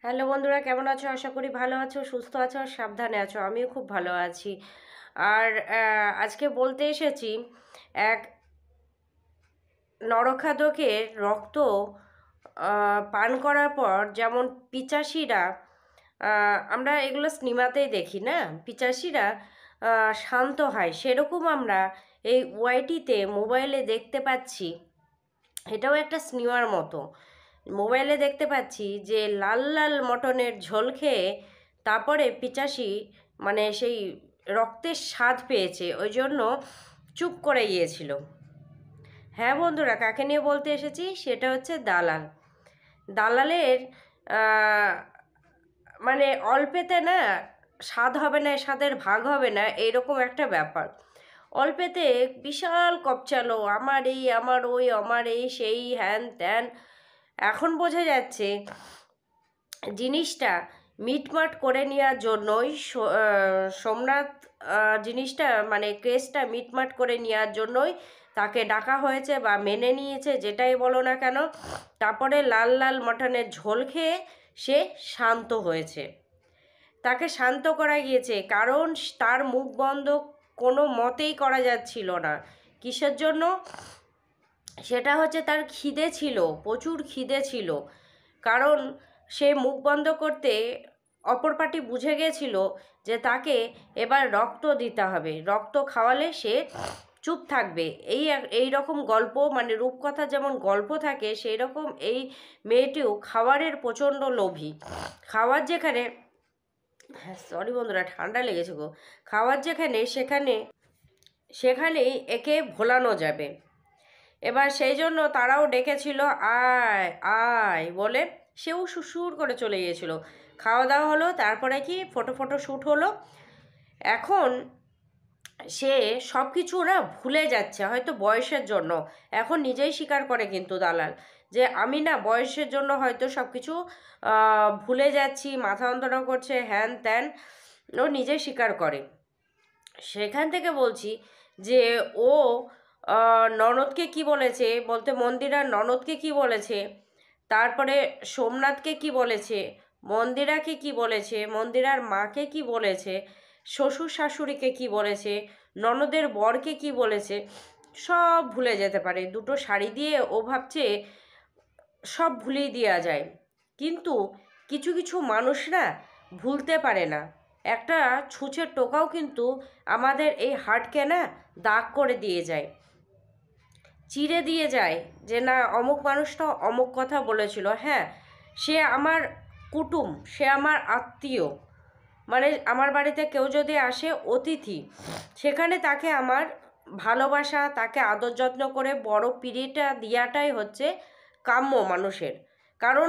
Hello বন্ধুরা, কেমন আছো? আশা করি ভালো আছো, সুস্থ আছো আর সাবধানে আছো। আমিও খুব ভালো আছি। আর আজকে বলতে এসেছি, এক নরখাদকের রক্ত পান করার পর যেমন পিচাসীরা, আমরা এগুলো সিনেমাতেই দেখি না, পিচাসীরা শান্ত হয়, সেরকম আমরা এই ওয়াইটিতে মোবাইলে দেখতে পাচ্ছি। এটাও একটা সিনেমার মতো। মোবাইলে দেখতে পাচ্ছি যে লাল লাল মটনের ঝোল খেয়ে তারপরে পিচাসি মানে সেই রক্তের স্বাদ পেয়েছে, ওই জন্য চুপ করে গিয়েছিল। হ্যাঁ বন্ধুরা, কাকে নিয়ে বলতে এসেছি সেটা হচ্ছে দালাল। দালালের আহ, মানে অল্পেতে না স্বাদ হবে না, স্বাদের ভাগ হবে না, এইরকম একটা ব্যাপার। অল্পেতে বিশাল কপচালো, আমার এই আমার ওই আমার এই সেই হ্যান ত্যান। এখন বোঝা যাচ্ছে জিনিসটা মিটমাট করে নেওয়ার জন্যই সোমনাথ জিনিসটা মানে কেসটা মিটমাট করে নেওয়ার জন্যই তাকে ডাকা হয়েছে বা মেনে নিয়েছে, যেটাই বলো না কেন। তারপরে লাল লাল মটনের ঝোল খেয়ে সে শান্ত হয়েছে। তাকে শান্ত করা গিয়েছে কারণ তার মুখ বন্ধ কোনো মতেই করা যাচ্ছিল না। কিসের জন্য? সেটা হচ্ছে তার খিদে ছিল, প্রচুর খিদে ছিল। কারণ সে মুখ বন্ধ করতে অপর পার্টি বুঝে গেছিল যে তাকে এবার রক্ত দিতে হবে, রক্ত খাওয়ালে সে চুপ থাকবে। এই রকম গল্প মানে রূপকথা যেমন গল্প থাকে, সেই রকম এই মেয়েটিও খাবারের প্রচণ্ড লোভী। খাওয়ার যেখানে, হ্যাঁ সরি বন্ধুরা, ঠান্ডা লেগেছে গো। খাওয়ার যেখানে সেখানেই একে ভোলানো যাবে। এবার সেই জন্য তারাও ডেকেছিল আয় আয় বলে, সেও সুসুর করে চলে গিয়েছিল। খাওয়া দাওয়া হলো, তারপরে কি ফটো ফটো শ্যুট হলো। এখন সে সব কিছু না ভুলে যাচ্ছে, হয়তো বয়সের জন্য। এখন নিজেই স্বীকার করে কিন্তু দালাল, যে আমি না বয়সের জন্য হয়তো সব কিছু ভুলে যাচ্ছি, মাথা যন্ত্রণা করছে, হ্যান ত্যান। ও নিজেই স্বীকার করে। সেখান থেকে বলছি যে ও ননদকে কি বলেছে, বলতে মন্দিরার ননদকে কি বলেছে, তারপরে সোমনাথকে কি বলেছে, মন্দিরাকে কি বলেছে, মন্দিরার মাকে কি বলেছে, শ্বশুর শাশুড়িকে কি বলেছে, ননদের বরকে কি বলেছে, সব ভুলে যেতে পারে। দুটো শাড়ি দিয়ে ও ভাবছে সব ভুলিয়ে দেওয়া যায়। কিন্তু কিছু কিছু মানুষ না ভুলতে পারে না। একটা ছুঁচের টোকাও কিন্তু আমাদের এই হার্টকে না দাগ করে দিয়ে যায়, চিড়ে দিয়ে যায়, যে না অমুক মানুষটা অমুক কথা বলেছিল। হ্যাঁ, সে আমার কুটুম, সে আমার আত্মীয়। মানে আমার বাড়িতে কেউ যদি আসে অতিথি, সেখানে তাকে আমার ভালোবাসা, তাকে আদর যত্ন করে বড় পিড়িটা দেওয়াটাই হচ্ছে কাম্য মানুষের। কারণ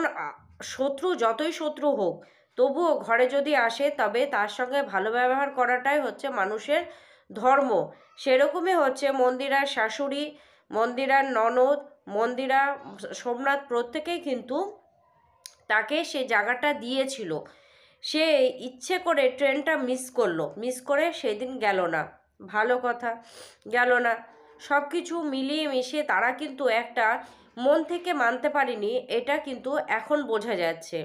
শত্রু যতই শত্রু হোক, তবুও ঘরে যদি আসে তবে তার সঙ্গে ভালো ব্যবহার করাটাই হচ্ছে মানুষের ধর্ম। সেরকমই হচ্ছে মন্দিরার শাশুড়ি, মন্দিরার ননদ, মন্দিরা, সোমনাথ প্রত্যেকেই কিন্তু তাকে সে জায়গাটা দিয়েছিল। সে ইচ্ছে করে ট্রেনটা মিস করলো, মিস করে সেদিন গেল না, ভালো কথা, গেল না। সব কিছু মিলিয়ে মিশিয়ে তারা কিন্তু একটা মন থেকে মানতে পারেনি, এটা কিন্তু এখন বোঝা যাচ্ছে।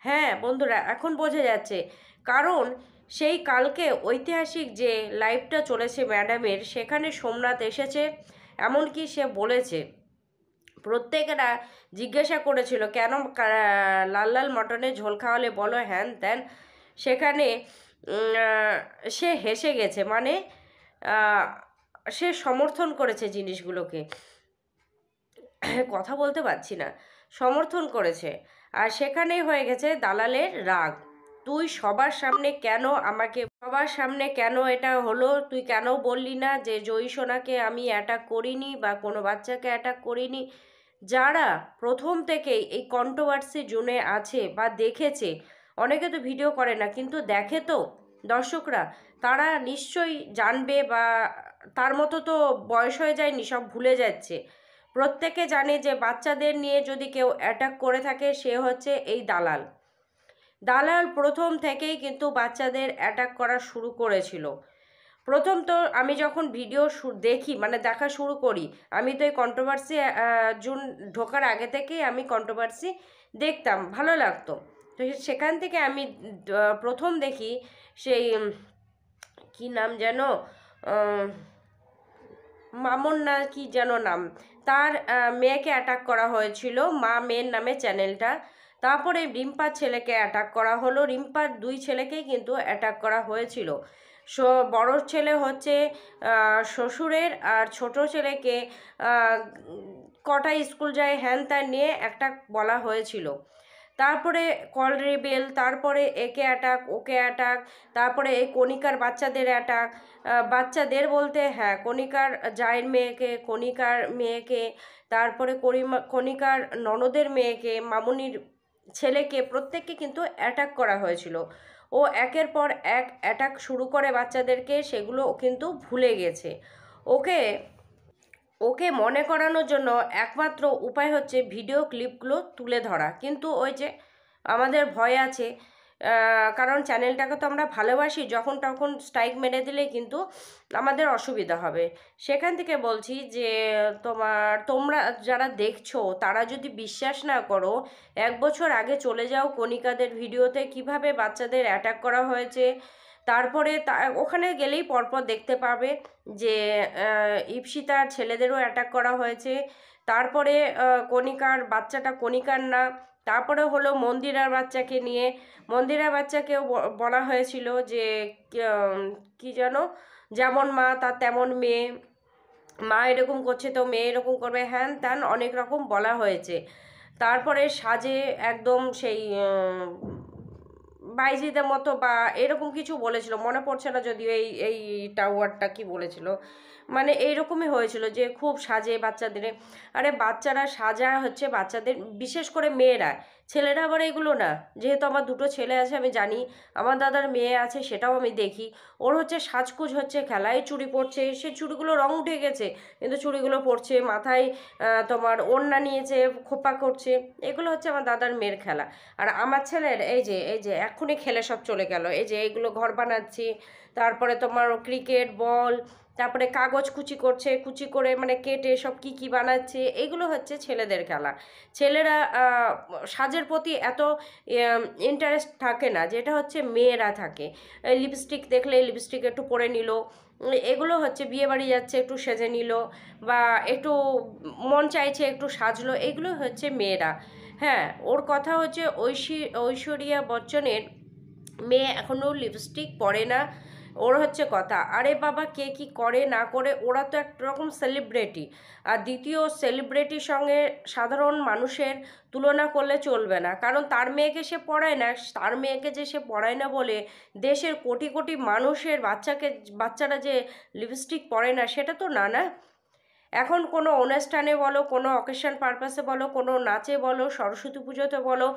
হ্যাঁ বন্ধুরা, এখন বোঝা যাচ্ছে। কারণ সেই কালকে ঐতিহাসিক যে লাইভটা চলেছে ম্যাডামের, সেখানে সোমনাথ এসেছে। এমনকি সে বলেছে, প্রত্যেকেরা জিজ্ঞাসা করেছিল কেন লাল লাল মটনের ঝোল খাওয়ালে বলো হ্যান ত্যান। সেখানে সে হেসে গেছে, মানে আহ, সে সমর্থন করেছে জিনিসগুলোকে, কথা বলতে পারছি না, সমর্থন করেছে। আর সেখানেই হয়ে গেছে দালালের রাগ। তুই সবার সামনে কেন আমাকে, সবার সামনে কেন এটা হলো, তুই কেন বললি না যে জয়ী সোনাকে আমি অ্যাটাক করিনি বা কোনো বাচ্চাকে অ্যাটাক করিনি। যারা প্রথম থেকেই এই কন্ট্রোভার্সি জোনে আছে বা দেখেছে, অনেকে তো ভিডিও করে না কিন্তু দেখে তো দর্শকরা, তারা নিশ্চয়ই জানবে। বা তার মতো তো বয়স হয়ে যায়নি, সব ভুলে যাচ্ছে। প্রত্যেকে জানে যে বাচ্চাদের নিয়ে যদি কেউ অ্যাটাক করে থাকে সে হচ্ছে এই দালাল। দালাল প্রথম থেকেই কিন্তু বাচ্চাদের অ্যাটাক করা শুরু করেছিল। প্রথম তো আমি যখন ভিডিও দেখি মানে দেখা শুরু করি, আমি তো এই কন্ট্রোভার্সি জুন ঢোকার আগে থেকেই আমি কন্ট্রোভার্সি দেখতাম, ভালো লাগতো। তো সেখান থেকে আমি প্রথম দেখি সেই কি নাম যেন, মামুন না কি যেন নাম, তার মেয়েকে অ্যাটাক করা হয়েছিল মা মেয়ের নামে চ্যানেলটা। তারপরে রিম্পার ছেলেকে অ্যাটাক করা হলো, রিম্পার দুই ছেলেকেই কিন্তু অ্যাটাক করা হয়েছিল। বড় ছেলে হচ্ছে শ্বশুরের, আর ছোট ছেলেকে কটা স্কুল যায় হ্যান ত্যান নিয়ে একটা বলা হয়েছিল। তারপরে কল রেবেল, তারপরে একে অ্যাটাক ওকে অ্যাটাক, তারপরে এই কণিকার বাচ্চাদের অ্যাটাক। বাচ্চাদের বলতে হ্যাঁ, কণিকার জায়ের মেয়েকে, কণিকার মেয়েকে, তারপরে কণিকার ননদের মেয়েকে, মামুনির ছেলেকে, প্রত্যেককে কিন্তু অ্যাটাক করা হয়েছিল। ও একের পর এক অ্যাটাক শুরু করে বাচ্চাদেরকে, সেগুলো ও কিন্তু ভুলে গেছে। ওকে ওকে মনে করানোর জন্য একমাত্র উপায় হচ্ছে ভিডিও ক্লিপগুলো তুলে ধরা, কিন্তু ওই যে আমাদের ভয় আছে, কারণ চ্যানেলটাকে তো আমরা ভালোবাসি, যখন তখন স্ট্রাইক মেরে দিলে কিন্তু আমাদের অসুবিধা হবে। সেখান থেকে বলছি যে তোমরা যারা দেখছো তারা যদি বিশ্বাস না করো, 1 বছর আগে চলে যাও কণিকাদের ভিডিওতে, কিভাবে বাচ্চাদের অ্যাটাক করা হয়েছে। তারপরে ওখানে গেলেই পরপর দেখতে পাবে যে ইপসিতার ছেলেদেরও অ্যাটাক করা হয়েছে। তারপরে কণিকার বাচ্চাটা কণিকার না, তারপরে হলো মন্দিরার বাচ্চাকে নিয়ে, মন্দিরার বাচ্চাকেও বলা হয়েছিল যে কি যেন, যেমন মা তার তেমন মেয়ে, মা এরকম করছে তো মেয়ে এরকম করবে, হ্যান ত্যান অনেক রকম বলা হয়েছে। তারপরে সাজে একদম সেই বাইজিদের মতো বা এরকম কিছু বলেছিল, মনে পড়ছে না যদিও এই টাওয়ারটা কি বলেছিল, মানে এইরকমই হয়েছিল যে খুব সাজে বাচ্চাদের। আরে বাচ্চারা সাজা হচ্ছে বাচ্চাদের, বিশেষ করে মেয়েরা, ছেলেরা আবার এগুলো না। যেহেতু আমার দুটো ছেলে আছে আমি জানি, আমার দাদার মেয়ে আছে সেটাও আমি দেখি, ওর হচ্ছে সাজকুজ হচ্ছে খেলায়, চুড়ি পরছে, সে চুড়িগুলো রং উঠে গেছে কিন্তু চুড়িগুলো পরছে, মাথায় তোমার ওড়না নিয়েছে, খোপা করছে, এগুলো হচ্ছে আমার দাদার মেয়ের খেলা। আর আমার ছেলের এই যে এক্ষুনি খেলে সব চলে গেল, এই যে এইগুলো ঘর বানাচ্ছি, তারপরে তোমার ক্রিকেট বল, তারপরে কাগজ কুচি করছে, কুচি করে মানে কেটে সব কি কি বানাচ্ছে, এগুলো হচ্ছে ছেলেদের খেলা। ছেলেরা সাজের প্রতি এত ইন্টারেস্ট থাকে না, যেটা হচ্ছে মেয়েরা থাকে। লিপস্টিক দেখলে লিপস্টিক একটু পরে নিল, এগুলো হচ্ছে বিয়ে বাড়ি যাচ্ছে একটু সেজে নিল, বা একটু মন চাইছে একটু সাজলো, এগুলো হচ্ছে মেয়েরা। হ্যাঁ, ওর কথা হচ্ছে ঐশ্বরিয়া বচ্চনের মেয়ে এখনও লিপস্টিক পরে না, ওর হচ্ছে কথা। আরে বাবা, কে কি করে না করে, ওরা তো একরকম সেলিব্রিটি। আর দ্বিতীয়, সেলিব্রিটির সঙ্গে সাধারণ মানুষের তুলনা করলে চলবে না, কারণ তার মেয়েকে সে পড়ায় না, তার মেয়েকে যে সে পড়ায় না বলে দেশের কোটি কোটি মানুষের বাচ্চারা যে লিপস্টিক পরে না, সেটা তো না না। এখন কোনো অনুষ্ঠানে বলো, কোনো অকেশন পারপাসে বলো, কোনো নাচে বলো, সরস্বতী পুজোতে বলো,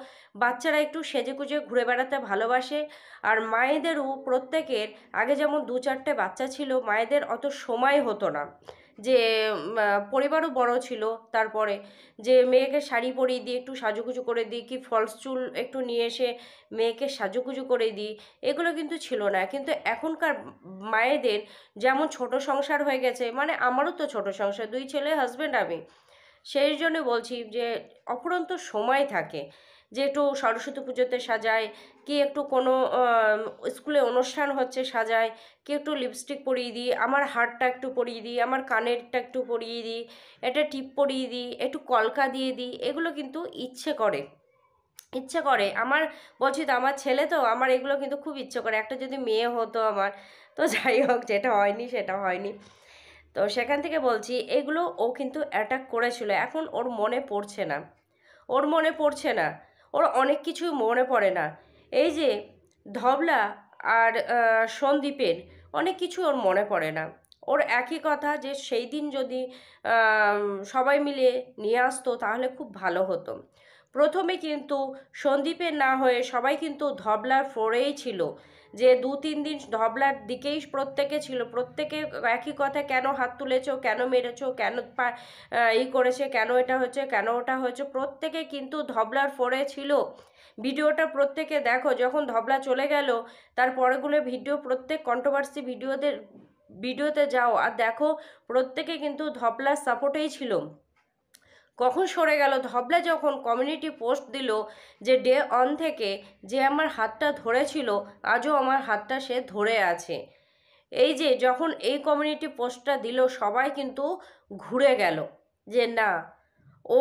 বাচ্চারা একটু সেজেগুজে ঘুরে বেড়াতে ভালোবাসে। আর মায়েদেরও প্রত্যেকের, আগে যেমন 2-4টে বাচ্চা ছিল, মায়েদের অত সময় হতো না, যে পরিবারও বড় ছিল, তারপরে যে মেয়েকে শাড়ি পরিয়ে দিই, একটু সাজুগুজু করে দিই, কি ফলস চুল একটু নিয়ে এসে মেয়েকে সাজুগুজু করে দিই, এগুলো কিন্তু ছিল না। কিন্তু এখনকার মায়েদের যেমন ছোট সংসার হয়ে গেছে, মানে আমারও তো ছোট সংসার, 2 ছেলে, হাজব্যান্ড, আমি, সেই জন্য বলছি যে অফুরন্ত সময় থাকে, যে একটু সরস্বতী পুজোতে সাজায়, কি একটু কোনো স্কুলে অনুষ্ঠান হচ্ছে সাজায়, কি একটু লিপস্টিক পরিয়ে দিই, আমার হারটা একটু পরিয়ে দিই, আমার কানেরটা একটু পরিয়ে দিই, একটা টিপ পরিয়ে দিই, একটু কলকা দিয়ে দিই, এগুলো কিন্তু ইচ্ছে করে আমার। বলছি তো আমার ছেলে, তো আমার এগুলো কিন্তু খুব ইচ্ছে করে, একটা যদি মেয়ে হতো আমার। তো যাই হোক, যেটা হয়নি সেটা হয়নি। তো সেখান থেকে বলছি, এগুলো ও কিন্তু অ্যাটাক করেছিল, এখন ওর মনে পড়ছে না, ওর মনে পড়ছে না, ওর অনেক কিছু মনে পড়ে না। এই যে ধবলা আর সন্দীপের অনেক কিছু ওর মনে পড়ে না। ওর একই কথা যে সেই দিন যদি সবাই মিলে নিয়ে আসতো তাহলে খুব ভালো হতো। প্রথমে কিন্তু সন্দীপের না হয়ে সবাই কিন্তু ধবলার ফ্লোরেই ছিল, যে 2-3 দিন ধবলার দিকেই প্রত্যেকে ছিল, প্রত্যেকে একই কথা, কেন হাত তুলেছো, কেন মেরেছো, কেন করেছে, কেন এটা হচ্ছে, কেন ওটা হয়েছে, প্রত্যেকে কিন্তু ধবলার ফোরে ছিল। ভিডিওটা প্রত্যেকে দেখো, যখন ধবলা চলে গেল তার পরেগুলো ভিডিও, প্রত্যেক কন্ট্রোভার্সি ভিডিওতে যাও আর দেখো, প্রত্যেকে কিন্তু ধবলার সাপোর্টেই ছিল। কখন সরে গেল? ধবলা যখন কমিউনিটি পোস্ট দিল যে ডে অন থেকে যে আমার হাতটা ধরেছিল আজও আমার হাতটা সে ধরে আছে। এই যে যখন এই কমিউনিটি পোস্টটা দিল সবাই কিন্তু ঘুরে গেল যে না, ও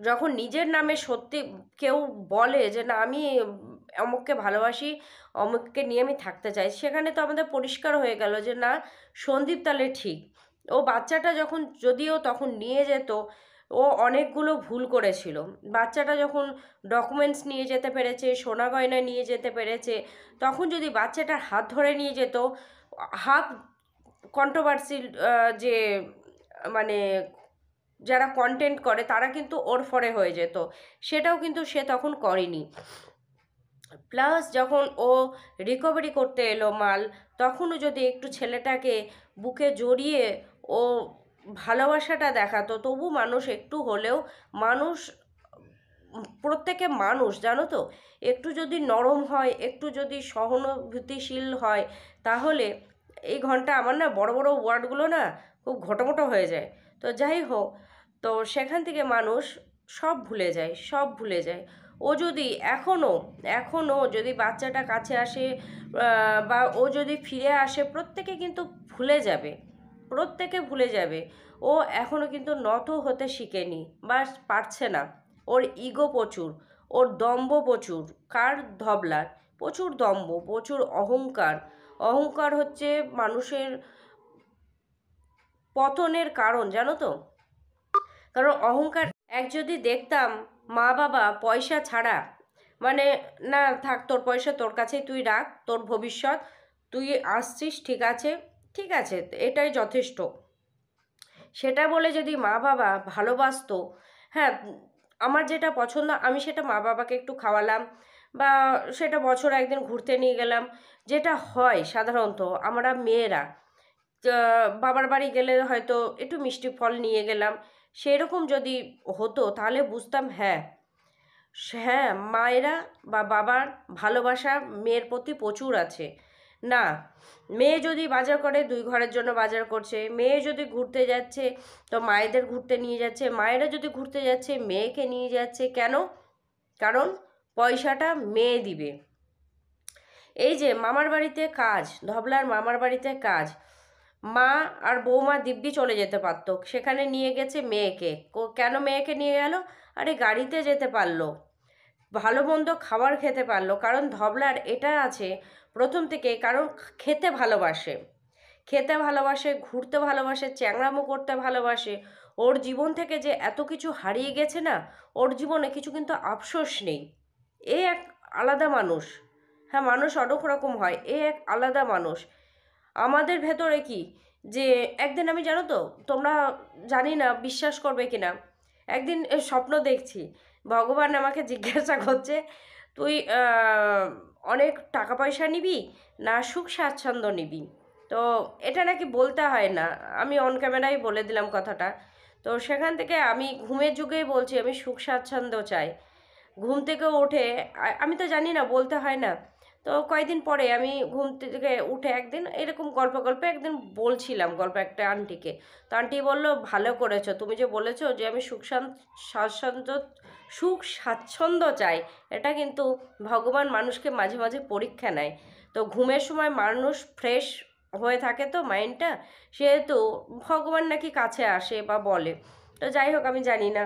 যখন নিজের নামে সত্যি কেউ বলে যে না আমি অমুককে ভালোবাসি, অমুককে নিয়ে আমি থাকতে চাই, সেখানে তো আমাদের পরিষ্কার হয়ে গেল যে না, সন্দীপ তাহলে ঠিক। ও বাচ্চাটা যখন যদিও তখন নিয়ে যেত, ও অনেকগুলো ভুল করেছিল। বাচ্চাটা যখন ডকুমেন্টস নিয়ে যেতে পেরেছে, সোনা গয়না নিয়ে যেতে পেরেছে, তখন যদি বাচ্চাটার হাত ধরে নিয়ে যেত, হাফ কন্ট্রোভার্সি যে মানে যারা কন্টেন্ট করে তারা কিন্তু ওরফরে হয়ে যেত, সেটাও কিন্তু সে তখন করেনি। প্লাস যখন ও রিকভারি করতে এলো মাল, তখনও যদি একটু ছেলেটাকে বুকে জড়িয়ে ও ভালোবাসাটা দেখাতো, তবু মানুষ একটু হলেও, মানুষ প্রত্যেকে মানুষ জানো তো, একটু যদি নরম হয়, একটু যদি সহানুভূতিশীল হয়, তাহলে এই ঘন্টা আমার না বড় বড় ওয়ার্ডগুলো না খুব ঘটোমটো হয়ে যায়। তো যাই হোক, তো সেখান থেকে মানুষ সব ভুলে যায়, সব ভুলে যায়। ও যদি এখনও যদি বাচ্চাটা কাছে আসে বা ও যদি ফিরে আসে, প্রত্যেকে কিন্তু ভুলে যাবে, প্রত্যেকে ভুলে যাবে। ও এখনও কিন্তু নত হতে শিখেনি বা পারছে না। ওর ইগো প্রচুর, ওর দম্ভ প্রচুর। কার? ধবলার। প্রচুর দম্ভ, প্রচুর অহংকার। অহংকার হচ্ছে মানুষের পতনের কারণ, জানো তো। কারণ অহংকার যদি দেখতাম মা বাবা পয়সা ছাড়া, মানে না থাক তোর পয়সা তোর কাছেই, তুই রাখ, তোর ভবিষ্যৎ, তুই আসছিস ঠিক আছে, ঠিক আছে, এটাই যথেষ্ট, সেটা বলে যদি মা বাবা ভালোবাসতো, হ্যাঁ আমার যেটা পছন্দ আমি সেটা মা বাবাকে একটু খাওয়ালাম, বা সেটা বছর একদিন ঘুরতে নিয়ে গেলাম, যেটা হয় সাধারণত আমরা মেয়েরা বাবার বাড়ি গেলে হয়তো একটু মিষ্টি ফল নিয়ে গেলাম, সেরকম যদি হতো তাহলে বুঝতাম হ্যাঁ, হ্যাঁ মায়েরা বা বাবার ভালোবাসা মেয়ের প্রতি প্রচুর আছে। না, মেয়ে যদি বাজার করে 2 ঘরের জন্য বাজার করছে, মেয়ে যদি ঘুরতে যাচ্ছে তো মায়েদের ঘুরতে নিয়ে যাচ্ছে, মায়েরা যদি ঘুরতে যাচ্ছে মেয়েকে নিয়ে যাচ্ছে, কেন? কারণ পয়সাটা মেয়ে দিবে। এই যে মামার বাড়িতে কাজ, ধবলার মামার বাড়িতে কাজ, মা আর বৌমা দিব্যি চলে যেতে পারতো, সেখানে নিয়ে গেছে মেয়েকে। কেন মেয়েকে নিয়ে গেল? আরে গাড়িতে যেতে পারলো, ভালো মন্দ খাবার খেতে পারলো, কারণ ধবলার এটা আছে প্রথম থেকে, কারণ খেতে ভালোবাসে, খেতে ভালোবাসে, ঘুরতে ভালোবাসে, চ্যাংড়ামো করতে ভালোবাসে। ওর জীবন থেকে যে এত কিছু হারিয়ে গেছে না, ওর জীবনে কিছু কিন্তু আফসোস নেই। এ এক আলাদা মানুষ। হ্যাঁ মানুষ অনেক রকম হয়, এ এক আলাদা মানুষ। আমাদের ভেতরে কি যে একদিন আমি, জানো তো, তোমরা জানি না বিশ্বাস করবে কি না, একদিন স্বপ্ন দেখছি, ভগবান আমাকে জিজ্ঞাসা করছে তুই অনেক টাকা পয়সা নিবি না সুখ স্বাচ্ছন্দ্য নিবি? তো এটা নাকি বলতে হয় না, আমি অন ক্যামেরায় বলে দিলাম কথাটা। তো সেখান থেকে আমি ঘুমের যুগেই বলছি আমি সুখ স্বাচ্ছন্দ্য চাই। ঘুম থেকে উঠে আমি তো জানি না বলতে হয় না। তো কয়েকদিন পরে আমি ঘুম থেকে উঠে একদিন এরকম গল্পে একদিন বলছিলাম গল্প একটা আন্টিকে। তো আন্টি বলল ভালো করেছো, তুমি যে বলেছো যে আমি স্বাচ্ছন্দ্য সুখ স্বাচ্ছন্দ্য চাই, এটা কিন্তু ভগবান মানুষকে মাঝে মাঝে পরীক্ষা নেয়। তো ঘুমের সময় মানুষ ফ্রেশ হয়ে থাকে তো মাইন্ডটা, সেহেতু ভগবান নাকি কাছে আসে বা বলে। তো যাই হোক আমি জানি না,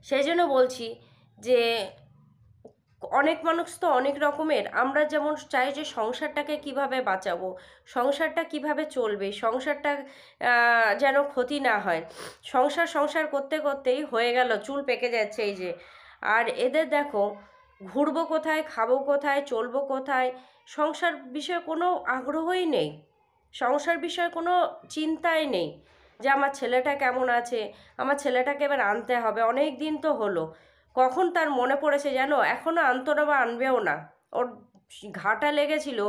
সেই জন্য বলছি যে অনেক মানুষ তো অনেক রকমের, আমরা যেমন চাই যে সংসারটাকে কিভাবে বাঁচাবো, সংসারটা কিভাবে চলবে, সংসারটা যেন ক্ষতি না হয়, সংসার সংসার করতে করতেই হয়ে গেল চুল পেকে যাচ্ছে এই যে। আর এদের দেখো, ঘুরবো কোথায়, খাবো কোথায়, চলবো কোথায়, সংসার বিষয়ে কোনো আগ্রহই নেই, সংসার বিষয়ে কোনো চিন্তাই নেই যে আমার ছেলেটা কেমন আছে, আমার ছেলেটাকে এবার আনতে হবে, অনেক দিন তো হলো, কখন তার মনে পড়েছে জানো, এখনও আনতো না বা আনবেও না। ওর ঘাটা লেগেছিল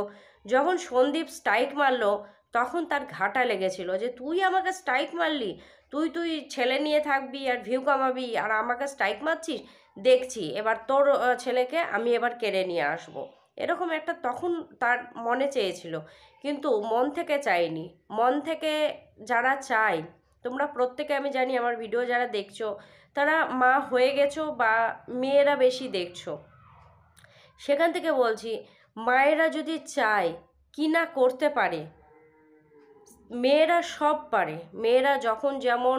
যখন সন্দীপ স্ট্রাইক মারলো, তখন তার ঘাটা লেগেছিল যে তুই আমাকে স্ট্রাইক মারলি, তুই ছেলে নিয়ে থাকবি আর ভিউ কামাবি আর আমাকে স্ট্রাইক মারছিস, দেখছি এবার তোর ছেলেকে আমি এবার কেড়ে নিয়ে আসবো, এরকম একটা তখন তার মনে চেয়েছিল। কিন্তু মন থেকে চায়নি, মন থেকে যারা চায় তোমরা প্রত্যেকে আমি জানি আমার ভিডিও যারা দেখছো তারা মা হয়ে গেছো বা মেয়েরা বেশি দেখছো, সেখান থেকে বলছি মায়েরা যদি চায় কি না করতে পারে, মেয়েরা সব পারে। মেয়েরা যখন যেমন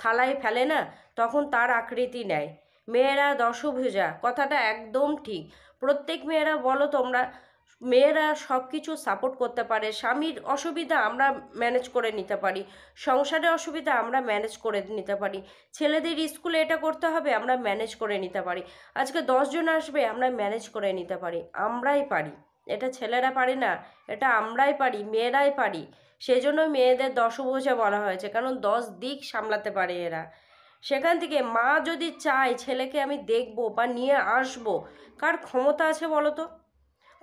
থালায় ফেলে না তখন তার আকৃতি নেয়। মেয়েরা দশভুজা, কথাটা একদম ঠিক। প্রত্যেক মেয়েরা বলো তোমরা, মেয়েরা সব কিছু সাপোর্ট করতে পারে। স্বামীর অসুবিধা আমরা ম্যানেজ করে নিতে পারি, সংসারের অসুবিধা আমরা ম্যানেজ করে নিতে পারি, ছেলেদের স্কুলে এটা করতে হবে আমরা ম্যানেজ করে নিতে পারি, আজকে 10 জন আসবে আমরা ম্যানেজ করে নিতে পারি। আমরাই পারি, এটা ছেলেরা পারি না, এটা আমরাই পারি, মেয়েরাই পারি। সেই জন্য মেয়েদের দশভুজা বলা হয়েছে, কারণ 10 দিক সামলাতে পারে এরা। সেখান থেকে মা যদি চায় ছেলেকে আমি দেখবো বা নিয়ে আসবো, কার ক্ষমতা আছে বলো তো?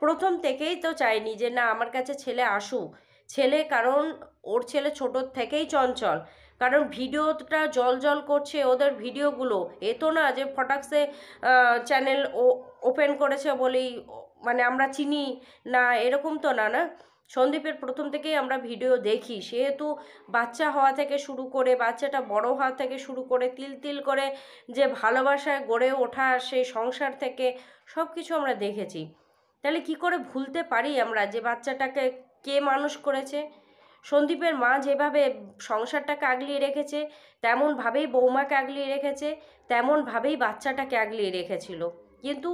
প্রথম থেকেই তো চাইনি যে না আমার কাছে ছেলে আসুক। ছেলে, কারণ ওর ছেলে ছোটোর থেকেই চঞ্চল, কারণ ভিডিওটা জল জল করছে ওদের ভিডিওগুলো। এ তো না যে ফটাকসে চ্যানেল ওপেন করেছে বলেই মানে আমরা চিনি না, এরকম তো না। না, সন্দীপের প্রথম থেকেই আমরা ভিডিও দেখি, সেহেতু বাচ্চা হওয়া থেকে শুরু করে বাচ্চাটা বড় হওয়া থেকে শুরু করে তিল তিল করে যে ভালোবাসায় গড়ে ওঠা সেই সংসার থেকে সব কিছু আমরা দেখেছি। তাহলে কি করে ভুলতে পারি আমরা যে বাচ্চাটাকে কে মানুষ করেছে? সন্দীপের মা যেভাবে সংসারটাকে আগলিয়ে রেখেছে, তেমনভাবেই বৌমাকে আগলিয়ে রেখেছে, তেমনভাবেই বাচ্চাটাকে আগলিয়ে রেখেছিল। কিন্তু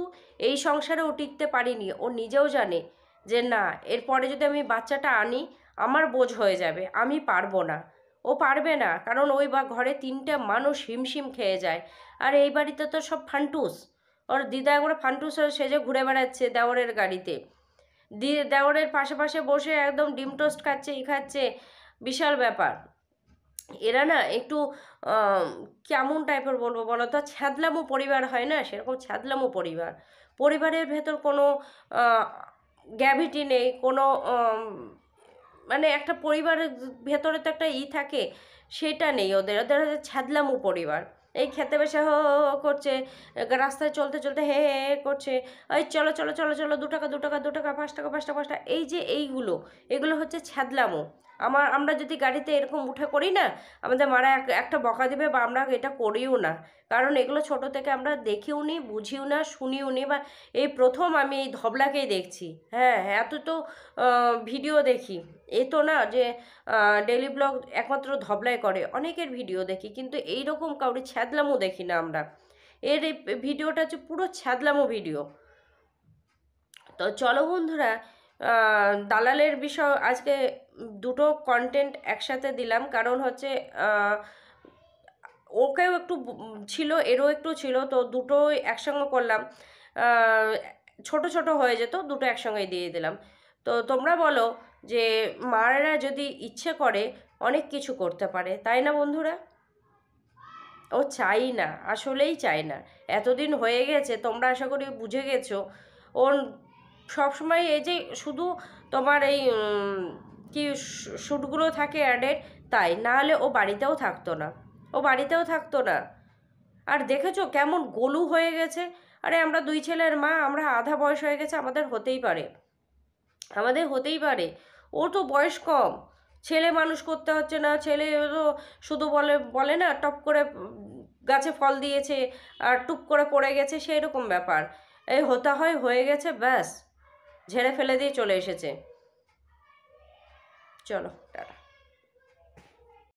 এই সংসারে ও টিকতে পারিনি। ও নিজেও জানে যে না, এরপরে যদি আমি বাচ্চাটা আনি আমার বোঝ হয়ে যাবে, আমি পারবো না। ও পারবে না, কারণ ওই বা ঘরে 3টে মানুষ হিমশিম খেয়ে যায়। আর এই বাড়িতে তো সব ফান্টুস। ওর দিদা একবারে ফান্টুস সেজে ঘুরে বেড়াচ্ছে দেওরের গাড়িতে, দেওরের পাশে পাশে বসে একদম ডিম টোস্ট খাচ্ছে, খাচ্ছে, বিশাল ব্যাপার। এরা না একটু কেমন টাইপের বলবো বলো তো, ছ্যাদলামো পরিবার হয় না, সেরকম ছ্যাদলামো পরিবার। পরিবারের ভেতর কোনো গ্র্যাভিটি নেই, কোনো মানে একটা পরিবারের ভেতরে তো একটা থাকে, সেটা নেই ওদের। ওদের হচ্ছে ছ্যাদলামো পরিবার। এই খেতে বসে হো হো হো করছে, রাস্তায় চলতে চলতে হে হে হে করছে, এই চলো চলো চলো চলো, 2 টাকা 2 টাকা 2 টাকা, 5 টাকা 5 টাকা 5 টাকা, এই যে এগুলো হচ্ছে ছ্যাদলামো। আমরা যদি গাড়িতে এরকম উঠে করি না, আমাদের মারা একটা বকা দেবে, বা আমরা এটা করিও না। কারণ এগুলো ছোট থেকে আমরা দেখিও নি, বুঝিও না, শুনিও নি, বা এই প্রথম আমি এই ধবলাকেই দেখছি। হ্যাঁ, এত তো ভিডিও দেখি, এই তো না যে ডেলি ব্লগ একমাত্র ধবলাই করে, অনেকের ভিডিও দেখি, কিন্তু এই রকম কাউরি ছ্যাদলামো দেখি না আমরা। এই ভিডিওটা হচ্ছে পুরো ছ্যাদলামো ভিডিও। তো চলো বন্ধুরা, দালালের বিষয় আজকে দুটো কন্টেন্ট একসাথে দিলাম, কারণ হচ্ছে ওকেও একটু ছিল, এরও একটু ছিল, তো দুটোই একসঙ্গে করলাম। ছোট ছোট হয়ে যেত, দুটো একসঙ্গেই দিয়ে দিলাম। তো তোমরা বলো যে মায়েরা যদি ইচ্ছে করে অনেক কিছু করতে পারে, তাই না বন্ধুরা? ও চাই না, আসলেই চাই না। এতদিন হয়ে গেছে, তোমরা আশা করি বুঝে গেছো। ওর সবসময় এই যে শুধু তোমার এই কি শ্যুটগুলো থাকে অ্যাডের, তাই না হলে ও বাড়িতেও থাকতো না, ও বাড়িতেও থাকতো না। আর দেখেছো কেমন গোলু হয়ে গেছে? আরে আমরা 2 ছেলের মা, আমরা আধা বয়স হয়ে গেছে, আমাদের হতেই পারে, আমাদের হতেই পারে। ওর তো বয়স কম, ছেলে মানুষ করতে হচ্ছে না। ছেলে তো শুধু বলে বলে না, টপ করে গাছে ফল দিয়েছে আর টুপ করে পড়ে গেছে, সেই রকম ব্যাপার। এই হতে হয়, হয়ে গেছে, ব্যাস ঝেড়ে ফেলে দিয়ে চলে এসেছে। চলো টাটা।